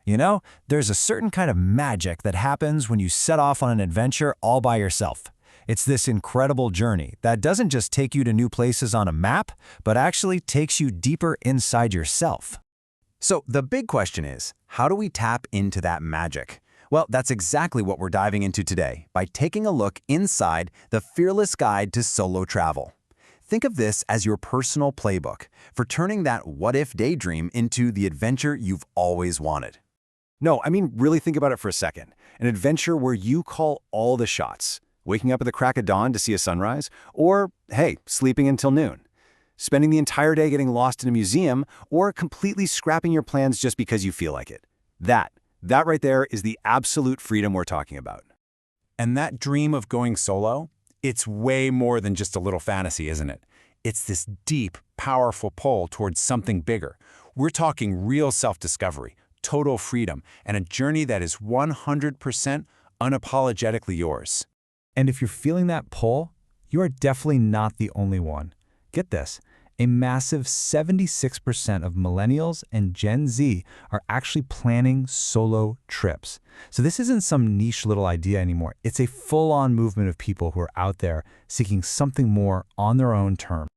You know, there's a certain kind of magic that happens when you set off on an adventure all by yourself. It's this incredible journey that doesn't just take you to new places on a map, but actually takes you deeper inside yourself. So the big question is, how do we tap into that magic? Well, that's exactly what we're diving into today by taking a look inside the Fearless Guide to Solo Travel. Think of this as your personal playbook for turning that what-if daydream into the adventure you've always wanted. No, I mean, really think about it for a second. An adventure where you call all the shots. Waking up at the crack of dawn to see a sunrise, or, hey, sleeping until noon. Spending the entire day getting lost in a museum, or completely scrapping your plans just because you feel like it. That right there is the absolute freedom we're talking about. And that dream of going solo, it's way more than just a little fantasy, isn't it? It's this deep, powerful pull towards something bigger. We're talking real self-discovery, total freedom, and a journey that is 100% unapologetically yours. And if you're feeling that pull, you are definitely not the only one. Get this, a massive 76% of millennials and Gen Z are actually planning solo trips. So this isn't some niche little idea anymore. It's a full-on movement of people who are out there seeking something more on their own terms.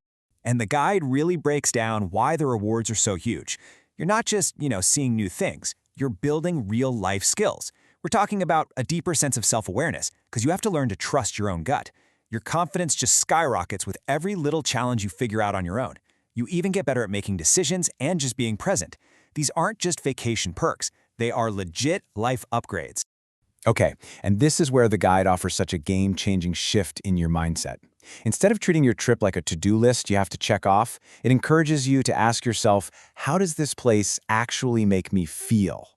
And the guide really breaks down why the rewards are so huge. You're not just, seeing new things. You're building real-life skills. We're talking about a deeper sense of self-awareness because you have to learn to trust your own gut. Your confidence just skyrockets with every little challenge you figure out on your own. You even get better at making decisions and just being present. These aren't just vacation perks. They are legit life upgrades. Okay, and this is where the guide offers such a game-changing shift in your mindset. Instead of treating your trip like a to-do list you have to check off, it encourages you to ask yourself, how does this place actually make me feel?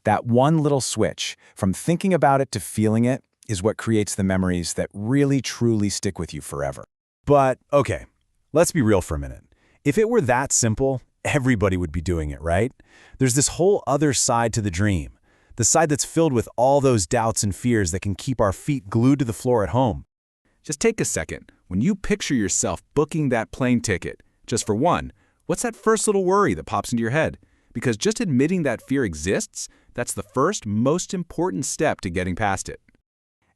That one little switch, from thinking about it to feeling it, is what creates the memories that really truly stick with you forever. But, okay, let's be real for a minute. If it were that simple, everybody would be doing it, right? There's this whole other side to the dream. The side that's filled with all those doubts and fears that can keep our feet glued to the floor at home. Just take a second. When you picture yourself booking that plane ticket, just for one, what's that first little worry that pops into your head? Because just admitting that fear exists, that's the first, most important step to getting past it.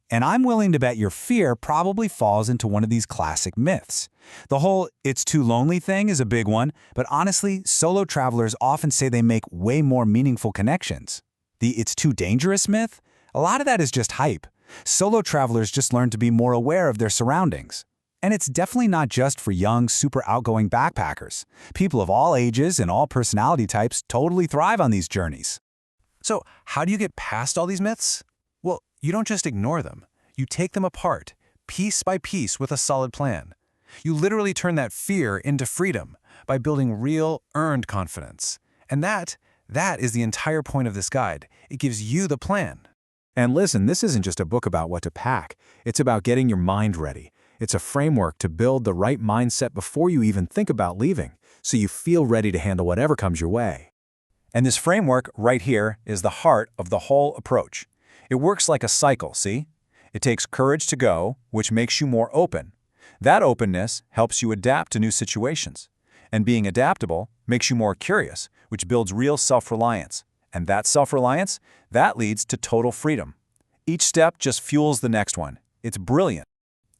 And I'm willing to bet your fear probably falls into one of these classic myths. The whole "it's too lonely" thing is a big one, but honestly, solo travelers often say they make way more meaningful connections. The "it's too dangerous" myth? A lot of that is just hype. Solo travelers just learn to be more aware of their surroundings. And it's definitely not just for young, super outgoing backpackers. People of all ages and all personality types totally thrive on these journeys. So, how do you get past all these myths? Well, you don't just ignore them. You take them apart, piece by piece with a solid plan. You literally turn that fear into freedom by building real, earned confidence. And that is the entire point of this guide. It gives you the plan. And listen, this isn't just a book about what to pack. It's about getting your mind ready. It's a framework to build the right mindset before you even think about leaving, so you feel ready to handle whatever comes your way. And this framework right here is the heart of the whole approach. It works like a cycle, see? It takes courage to go, which makes you more open. That openness helps you adapt to new situations. And being adaptable makes you more curious, which builds real self-reliance. And that self-reliance, that leads to total freedom. Each step just fuels the next one. It's brilliant.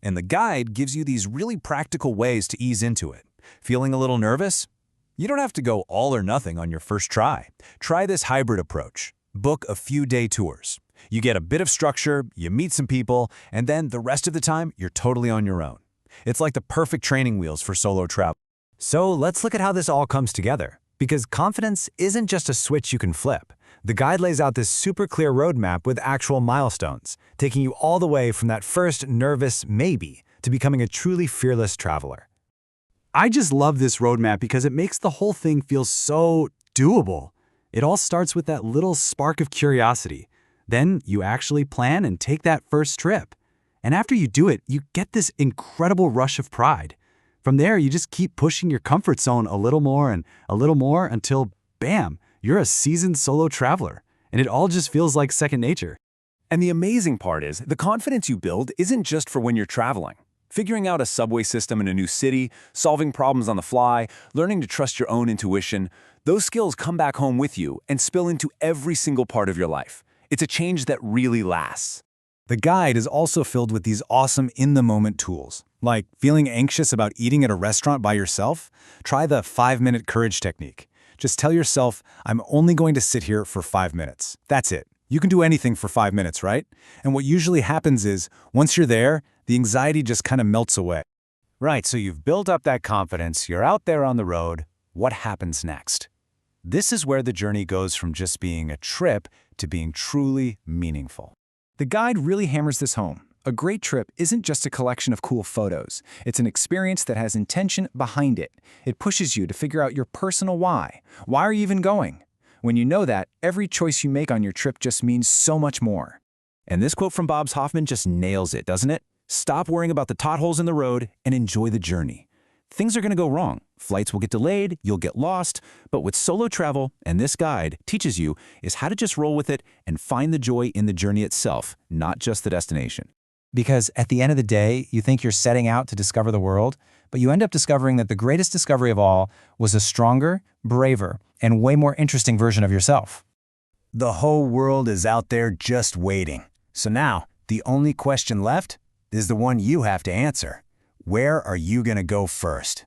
And the guide gives you these really practical ways to ease into it. Feeling a little nervous? You don't have to go all or nothing on your first try. Try this hybrid approach. Book a few day tours. You get a bit of structure, you meet some people, and then the rest of the time, you're totally on your own. It's like the perfect training wheels for solo travel. So let's look at how this all comes together. Because confidence isn't just a switch you can flip. The guide lays out this super clear roadmap with actual milestones, taking you all the way from that first nervous maybe to becoming a truly fearless traveler. I just love this roadmap because it makes the whole thing feel so doable. It all starts with that little spark of curiosity. Then you actually plan and take that first trip. And after you do it, you get this incredible rush of pride. From there, you just keep pushing your comfort zone a little more and a little more until, bam, you're a seasoned solo traveler. And it all just feels like second nature. And the amazing part is, the confidence you build isn't just for when you're traveling. Figuring out a subway system in a new city, solving problems on the fly, learning to trust your own intuition, those skills come back home with you and spill into every single part of your life. It's a change that really lasts. The guide is also filled with these awesome in-the-moment tools. Like feeling anxious about eating at a restaurant by yourself? Try the 5-minute courage technique. Just tell yourself, I'm only going to sit here for 5 minutes. That's it. You can do anything for 5 minutes, right? And what usually happens is, once you're there, the anxiety just kind of melts away. Right, so you've built up that confidence, you're out there on the road. What happens next? This is where the journey goes from just being a trip to being truly meaningful. The guide really hammers this home. A great trip isn't just a collection of cool photos. It's an experience that has intention behind it. It pushes you to figure out your personal why. Why are you even going? When you know that, every choice you make on your trip just means so much more. And this quote from Bob Hoffman just nails it, doesn't it? Stop worrying about the potholes in the road and enjoy the journey. Things are going to go wrong. Flights will get delayed, you'll get lost, but what solo travel and this guide teaches you is how to just roll with it and find the joy in the journey itself, not just the destination. Because at the end of the day, you think you're setting out to discover the world, but you end up discovering that the greatest discovery of all was a stronger, braver, and way more interesting version of yourself. The whole world is out there just waiting. So now, the only question left is the one you have to answer. Where are you going to go first?